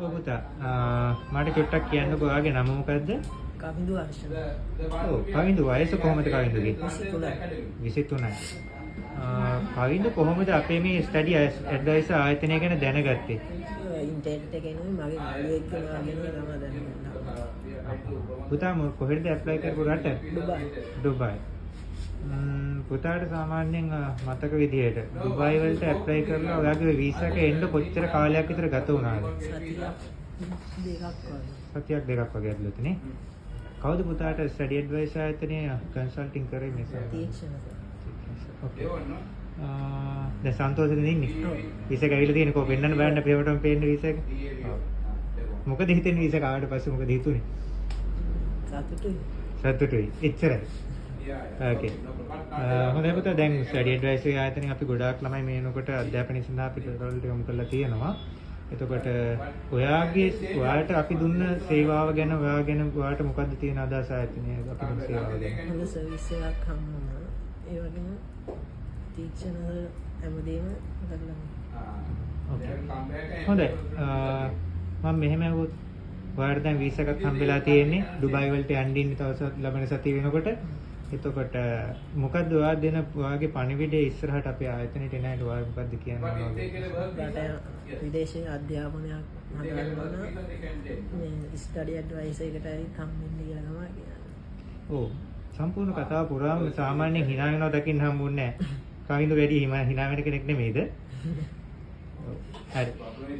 පුතා මට චුට්ටක් කියන්නකෝ ඔයාගේ නම මොකද්ද? Kavindu Harshana. ඔව් කවින්දු වයස කොහොමද කවින්දුගේ? 23යි. කවින්දු කොහොමද අපේ මේ ස්ටඩි ඇඩ්වයිසර් ආයතනය ගැන දැනගත්තේ? ඉන්ටර්නෙට් එකේ නේ මගේ යාළුවෙක් කෙනාගෙන තමයි දැනගන්න. පුතා කොහෙද ඇප්ලයි කරපු රට? ඩුබායි. පුතාට සාමාන්‍යයෙන් මතක විදිහට ඩුබායි වලට ඇප්ලයි කරලා ඔයාගේ වීසා එක එන්න කොච්චර කාලයක් විතර ගත වුණාද? සතියක් දෙකක් වගේ ඇතුළත නේ. කවුද පුතාට ස්ටඩි ඇඩ්වයිසර් ආයතනයේ කන්සල්ටිං කරේ මේ තීක්ෂණ. ඔකේ. දැන් සන්තෝෂෙද ඉන්නේ? වීසා එක ඇවිල්ලා තියෙනකෝ පෙන්නන්න බෑන්න පේවටම පේන්නේ වීසා එක. මොකද හිතෙන්නේ වීසා එක ආවට පස්සේ මොකද හිතුනේ? සතුටුයි. එච්චරයි. ඕකේ. හොඳයි පුතා දැන් ස්ටඩි ඇඩ්වයිසර් ආයතනයෙන් අපි ගොඩාක් ළමයි මේ වෙනකොට අධ්‍යාපනය සඳහා අපි රටවලට යොමු කරලා තියෙනවා. එතකොට ඔයාට අපි දුන්න සේවාව ගැන ඔයාට මොකද්ද තියෙන අදහස ආයතනයේ අපි දුන්න සේවාව ගැන? හොඳ සර්විස් එකක් හම්බුණා. ඒ වගේම තීක්ෂණ හැමදේම හදලා. ඕකේ. හොඳයි. මම මෙහෙම ඇහුවොත් ඔයාට දැන් වීසා එකක් හම්බෙලා තියෙන්නේ ඩුබායි වලට යන්න ඉන්නේ තව ලබන සතිය වෙනකොට. එතකොට මොකද්ද ඔයාගේ පණිවිඩය ඉස්සරහට අපේ ආයතනයට එන අයට ඔයා මොකද්ද කියන්නේ? විදේශීය අධ්‍යාපනයක් හදාගන්න මේ ස්ටඩි ඇඩ්වයිසර් එකට හම්බෙන්න කියලා තමයි කියන්නේ. ඔව් සම්පූර්ණ කතාව පුරාම සාමාන්‍යයෙන් hina වෙනවා දකින්න හම්බුන්නේ නැහැ. කවින්දු වැඩි hina වෙන කෙනෙක් නෙමෙයිද? හරි.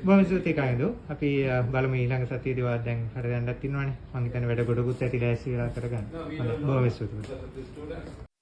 බොහොම ස්තුතියි කවින්දු. අපි බලමු ඊළඟ සතියේදී වා දැන් හරියන්නත් ඉන්නවනේ. මම හිතන්නේ වැඩ ගොඩකුත් ඇති ලෑස්ති වෙලා කරගන්න. හොඳයි. බොහොම ස්තුතියි.